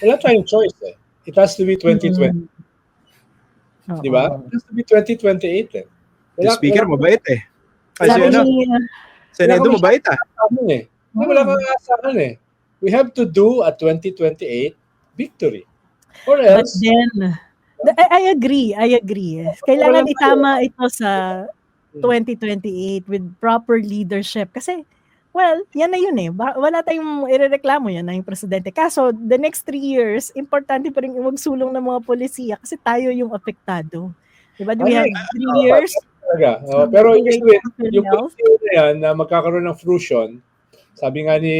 Wala tayong choice eh. It has to be 2020. Di ba? It has to be 2028 eh. The speaker, mabait eh. Kasi Sabi ano, Senado, mabait ah. Wala kang aasahan eh. We have to do a 2028 victory. Or else, but then, I agree. Kailangan itama ito sa 2028 with proper leadership. Kasi, well, yan na yun eh. Wala tayong irereklamo, yan na yung presidente. Kaso, the next 3 years, importante pa rin magsulong ng mga polisiya kasi tayo yung apektado. Diba? We have 3 years. Pero yung polisiya na yan na magkakaroon ng fruition, sabi nga ni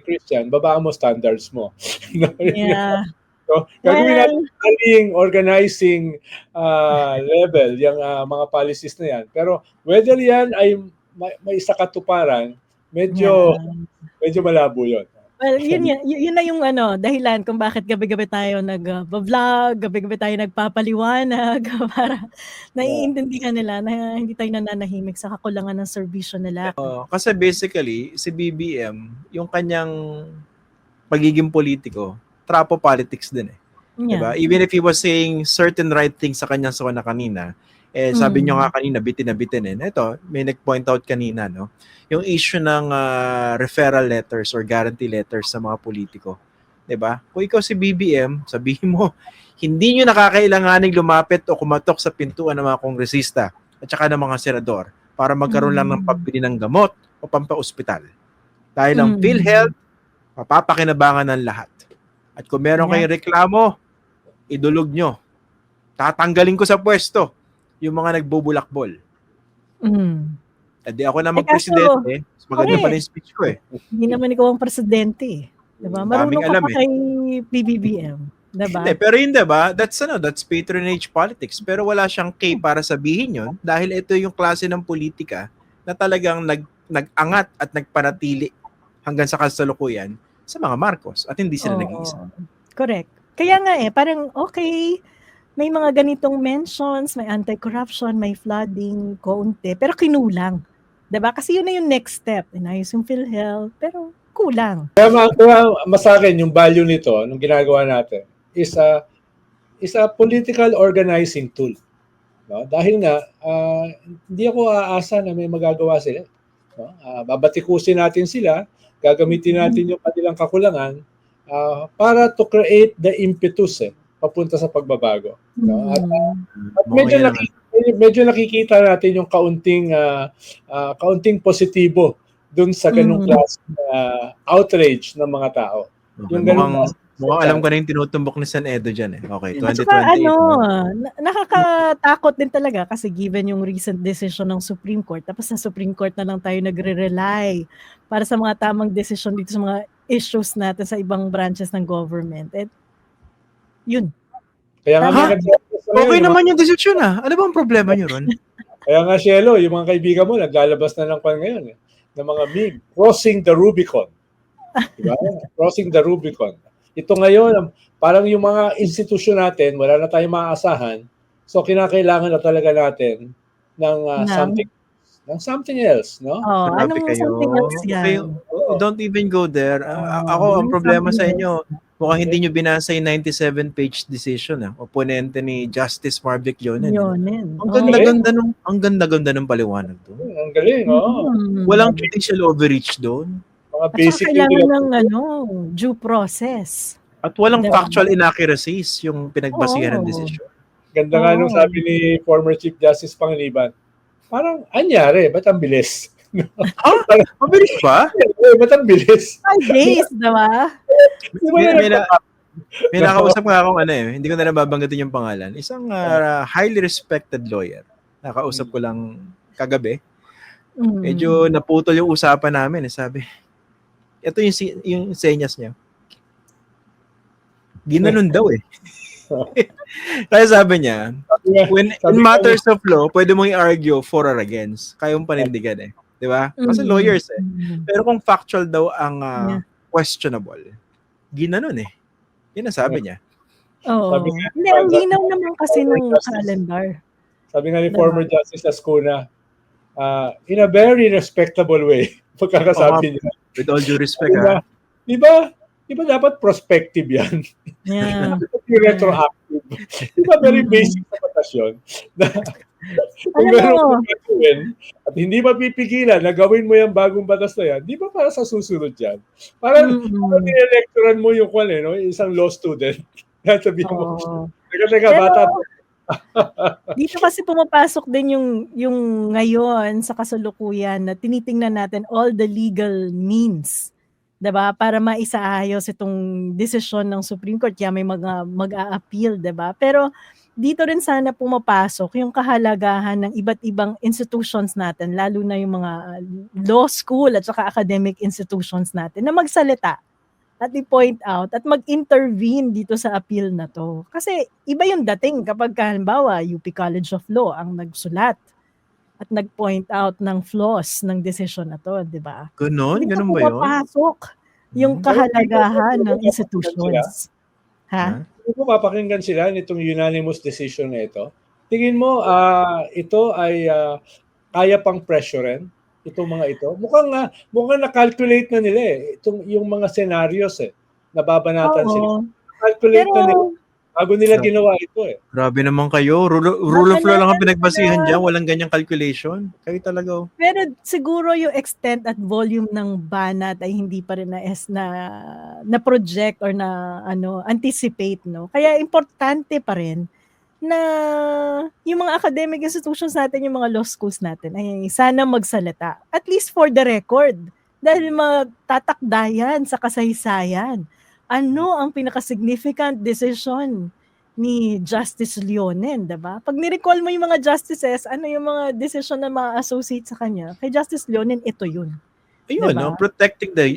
Christian, babaan mo standards mo. Yeah. So, gagawin natin organizing level yung mga policies na yan. Pero whether yan ay may isa katuparan, medyo malabo yun. Well, yun na yung dahilan kung bakit gabi-gabi tayo nag-vlog, gabi-gabi tayo nagpapaliwanag para naiintindihan nila na hindi tayo nananahimik sa kakulangan ng serbisyo nila. Kasi basically, si BBM, yung kanyang pagiging politiko, trapo politics din eh. Yeah. Diba? Even if he was saying certain right things sa kanyang sawa na kanina, sabi nyo nga kanina, bitin na bitin eh. Ito, may nag-point out kanina, no? Yung issue ng referral letters or guarantee letters sa mga politiko. Diba? Kung ikaw si BBM, sabihin mo, hindi nyo nakakailanganing lumapit o kumatok sa pintuan ng mga kongresista at saka ng mga senador para magkaroon lang ng pambili ng gamot o pampa-ospital. Dahil ang PhilHealth, mapapakinabangan ng lahat. At kung meron kayong reklamo, idulog nyo. Tatanggalin ko sa pwesto yung mga nagbubulakbol. Di ako naman presidente. Maganda pa rin speech ko eh. Hindi naman ikaw ang presidente eh. Diba? Marunong ka pa kay PBBM. Diba? Hindi, pero yun diba, that's patronage politics. Pero wala siyang kay para sabihin yun dahil ito yung klase ng politika na talagang nag-angat at nagpanatili hanggang sa kasalukuyan sa mga Marcos at hindi sila nag-iisa. Correct. Kaya nga parang okay, may mga ganitong mentions, may anti-corruption, may flooding, konti, pero kinulang. Diba? Kasi yun na yung next step. Inayos yung PhilHealth, pero kulang. Kaya mas akin, yung value nito, nung ginagawa natin, is a political organizing tool. No? Dahil nga, hindi ako aasa na may magagawa sila. No? Babatikusin natin sila, gagamitin natin yung kanilang kakulangan para to create the impetus papunta sa pagbabago. No? At medyo nakikita natin yung kaunting positibo dun sa ganung klase outrage ng mga tao. Okay. Yung mukhang alam ko na yung tinutumbok ni San Edo dyan eh. Okay, 2028. Nakakatakot din talaga kasi given yung recent decision ng Supreme Court, tapos sa Supreme Court na lang tayo nagre-rely para sa mga tamang decision dito sa mga issues natin sa ibang branches ng government. Yun. Kaya nga okay naman yung decision Ano bang problema nyo ron? Kaya nga, Shelo, yung mga kaibigan mo, naglalabas na ng pan ngayon ng mga meme, crossing the Rubicon. Diba? Crossing the Rubicon. Ito ngayon, parang yung mga institusyon natin, wala na tayong maaasahan, so kinakailangan na talaga natin ng something else, no? Anong something else yan? Okay, don't even go there. Ako, ang problema sa inyo, mukhang hindi nyo binasa yung 97-page decision. Oponente ni Justice Marvick Leonen. Ang ganda-ganda ng paliwanag doon. Ang galing, Walang judicial overreach doon. At saka kailangan ng due process. At walang factual inaccuracies yung pinagbasihan ng desisyon. Ganda nga nung sabi ni former Chief Justice Panganiban, parang anyari, ba't ang bilis? Mabilis ba? Ba't ang bilis? 5 days, diba? May nakausap nga akong hindi ko na nababanggitin yung pangalan. Isang highly respected lawyer. Nakausap ko lang kagabi. Medyo naputol yung usapan namin. Sabi, ito yung senyas niya. Ginanon daw Kaya sabi niya, when in matters of law, pwede mong i-argue for or against. Kaya mong panindigan Di ba? Kasi lawyers Pero kung factual daw ang questionable, ginanon Yun ang sabi niya. Hindi, ang linaw naman kasi ng calendar. Sabi nga ni former Justice Ascuna, in a very respectable way, pagkakasabi niya. With all due respect, Di ba? Di ba dapat prospective yan? Yeah. Hindi retroactive. Di ba very basic sa batas yun? Na, kung Alam meron mo, kang gagawin at hindi mapipigilan na gawin mo yung bagong batas na yan, di ba para sa susunod yan? Parang ni-electoran mo yung no? Isang law student. Sabihin mo, oo. teka, Pero bata. dito kasi pumapasok din yung ngayon sa kasalukuyan na tinitingnan natin all the legal means, 'di ba? Para maisaayos itong desisyon ng Supreme Court, kaya may mag-a-appeal, 'di ba? Pero dito rin sana pumapasok yung kahalagahan ng iba't ibang institutions natin, lalo na yung mga law school at saka academic institutions natin na magsalita at i-point out at mag-intervene dito sa appeal na to. Kasi iba yung dating kapag halimbawa UP College of Law ang nagsulat at nag-point out ng flaws ng decision na to, di ba? Ganun ba yun? Pumapasok yung kahalagahan ng institutions. Ha? Kung mapakinggan sila nitong unanimous decision na ito, tingin mo ito ay kaya pang pressurein itong mga ito? Mukhang na-calculate na nila yung mga scenarios nababanatan sila. Calculate na nila. Bago nila ginawa ito Grabe naman kayo. Rule of law lang ang pinagbasihan dyan. Walang ganyang calculation. Kayo talaga. Pero siguro yung extent at volume ng banat ay hindi pa rin na project or na anticipate, no? Kaya importante pa rin na yung mga academic institutions natin, yung mga law schools natin, ay sana magsalita. At least for the record. Dahil magtatakda yan sa kasaysayan. Ano ang pinaka-significant decision ni Justice Leonen, diba? Pag ni-recall mo yung mga justices, ano yung mga decision na ma-associate sa kanya? Kay Justice Leonen, ito yun. Ayun, diba? Protecting the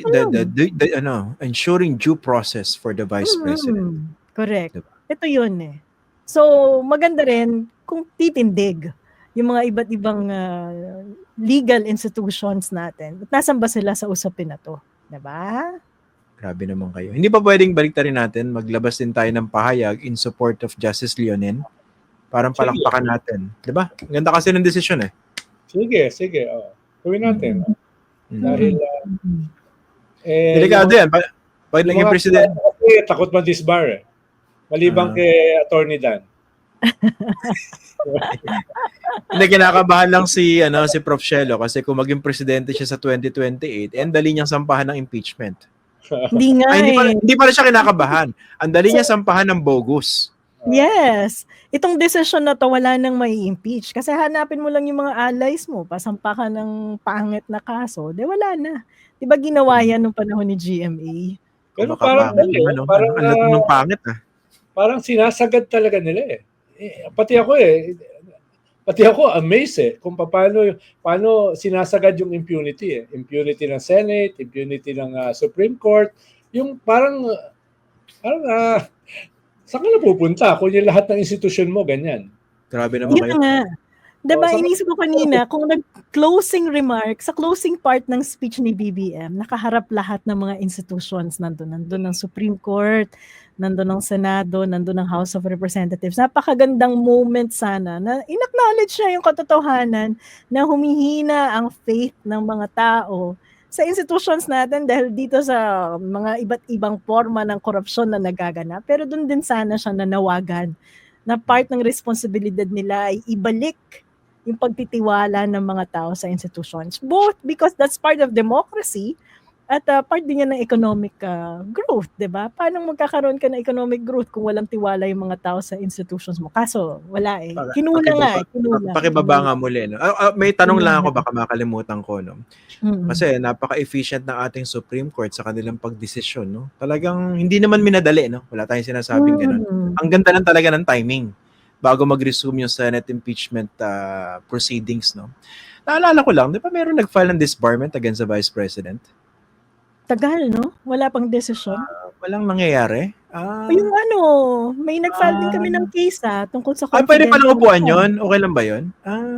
ensuring due process for the Vice President. Correct. Diba? Ito yun So, maganda rin kung titindig yung mga iba't ibang legal institutions natin. At nasan ba sila sa usapin na to? Diba? Grabe naman kayo. Hindi pa pwedeng baliktarin natin, maglabas din tayo ng pahayag in support of Justice Leonen. Parang palakpakan natin. Diba? Ganda kasi ng desisyon Sige. Gawin natin. Dahil delikado yan. Pag naging president. Kasi takot man-disbar Malibang kay Attorney Dan. Hindi, kinakabahan lang si Prof. Shelo kasi kung maging presidente siya sa 2028, ang dali niyang sampahan ng impeachment. Hindi nga hindi pa siya kinakabahan. Ang dali niya sampahan ng bogus. Yes. Itong decision na to, wala nang may impeach. Kasi hanapin mo lang yung mga allies mo, pasampakan ng pangit na kaso, wala na. Diba ginawa yan nung panahon ni GMA? Pero parang ng pangit Parang sinasagad talaga nila Pati ako amazed kung paano sinasagad yung impunity Impunity ng Senate, impunity ng Supreme Court. Yung parang saan ka napupunta kung yung lahat ng institusyon mo ganyan? Grabe naman kayo. Diba, inisip ko kanina, kung nag-closing remark, sa closing part ng speech ni BBM, nakaharap lahat ng mga institutions nandun. Nandun ng Supreme Court, nandun ng Senado, nandun ng House of Representatives. Napakagandang moment sana na in-acknowledge niya yung katotohanan na humihina ang faith ng mga tao sa institutions natin dahil dito sa mga iba't ibang forma ng korupsyon na nagaganap. Pero dun din sana siya nanawagan na part ng responsibilidad nila ay ibalik yung pagtitiwala ng mga tao sa institutions. Both because that's part of democracy at part din yan ng economic growth, di ba? Paano magkakaroon ka ng economic growth kung walang tiwala yung mga tao sa institutions mo? Kaso, wala Kinula nga Pakibaba nga muli. No? May tanong lang ako, baka makalimutan ko. No? Kasi napaka-efficient ng ating Supreme Court sa kanilang pagdesisyon. No? Talagang hindi naman minadali. No? Wala tayong sinasabing ganun. Ang ganda lang talaga ng timing bago mag-resume yung Senate impeachment proceedings. No? Naalala ko lang, di ba meron nag-file ng disbarment against the Vice President? Tagal, no? Wala pang desisyon. Walang nangyayari. Yung may nag-file din kami ng case tungkol sa confidential. Pwede palang upuan yun? Okay lang ba yun?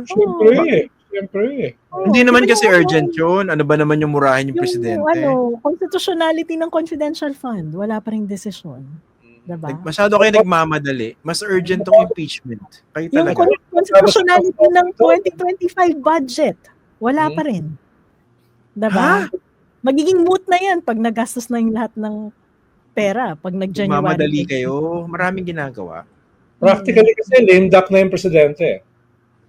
Siyempre. Hindi naman kasi urgent yun. Ano ba naman yung murahin yung presidente? Constitutionality ng confidential fund. Wala pa ring desisyon. Diba? Masyado kayo nagmamadali. Mas urgent tong impeachment. Kayo talaga. Yung constitutionality ng 2025 budget. Wala pa rin. Diba? Magiging moot na yan pag nagastos na yung lahat ng pera pag nag-January. Mamadali kayo, maraming ginagawa. Practically kasi lame duck na yung presidente.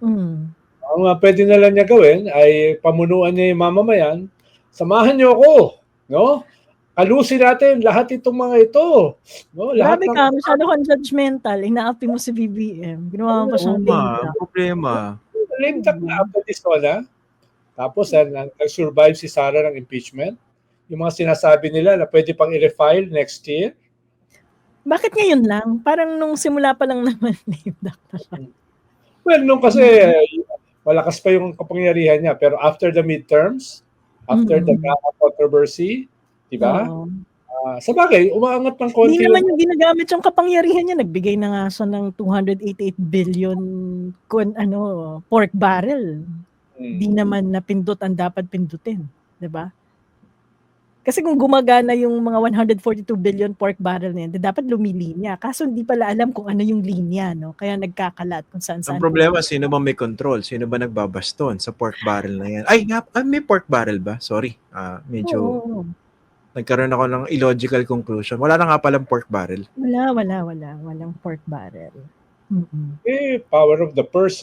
Mm. Ang pwede na lang niya gawin ay pamunuan niya yung mamamayan. Samahan niyo ako, no? Alusin natin lahat itong mga ito. No? Lahat Grabe ka, masyado kang judgmental. Inaapi mo si BBM. Ginawa mo pa siyang lame Ang duck. problema. lame duck na after this one, Tapos nag-survive si Sara ng impeachment. Yung mga sinasabi nila na pwede pang i-refile next year. Bakit ngayon lang? Parang nung simula pa lang naman lame duck na siya. Well, nung kasi malakas pa yung kapangyarihan niya. Pero after the midterms, after the controversy, di ba? Oo. Sa bagay, umaangat ng konti. Hindi naman yung ginagamit yung kapangyarihan niya. Nagbigay na nga siya ng 288 billion pork barrel. Hindi naman napindot ang dapat pindutin. Diba? Kasi kung gumagana yung mga 142 billion pork barrel na yan, dapat lumilinya. Kaso hindi pala alam kung ano yung linya. No? Kaya nagkakalat kung saan-saan. Ang problema, sino ba may control? Sino ba nagbabaston sa pork barrel na yan? May pork barrel ba? Sorry. Medyo Oo. nagkaroon ako ng illogical conclusion. Wala na nga palang pork barrel. Wala. Walang pork barrel. Mm-mm. Power of the purse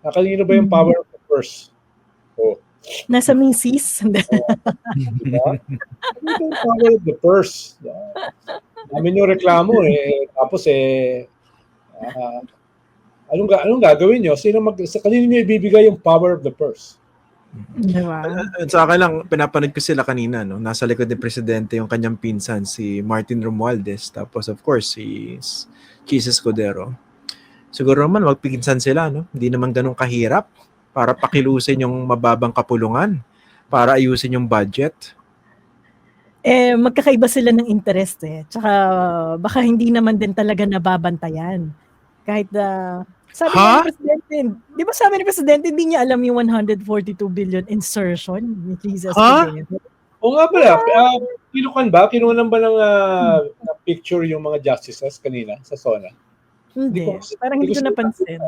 Kanino ba yung power of the purse? Nasa misis. Diba? Ano yung power of the purse? Namin yung reklamo Tapos anong gagawin nyo? Kanino nyo ibibigay yung power of the purse? Diba? Sa akin lang, pinapanood ko sila kanina. No? Nasa likod ni Presidente yung kanyang pinsan, si Martin Romualdez. Tapos of course, si Chis Escudero. Siguro naman, magpinsan sila. No? Hindi naman ganun kahirap para pakilusin yung mababang kapulungan, para ayusin yung budget. Magkakaiba sila ng interest Tsaka baka hindi naman din talaga nababantayan. Kahit sabi ni Presidente, di ba sabi ni Presidente, hindi niya alam yung 142 billion insertion ni Jesus. O nga pala, kinunan ba ng picture yung mga justices kanina sa SONA? Hindi, parang hindi ko napansin.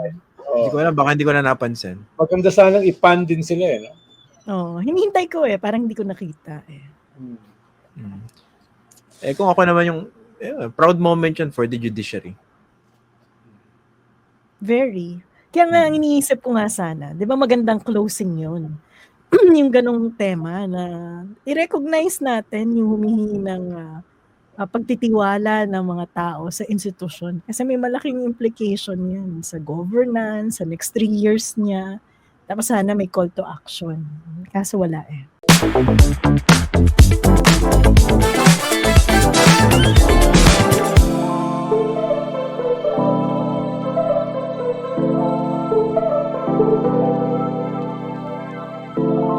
Hindi ko alam, baka hindi ko na napansin. Maganda sanang ipan din sila hinihintay ko parang hindi ko nakita Kung ako naman yung proud moment yun for the judiciary. Very. Kaya nga iniisip ko nga sana, di ba magandang closing yun? Yung ganong tema na i-recognize natin yung humihingi ng pagtitiwala ng mga tao sa institusyon. Kasi may malaking implication yan sa governance, sa next 3 years niya. Tapos sana may call to action. Kaso wala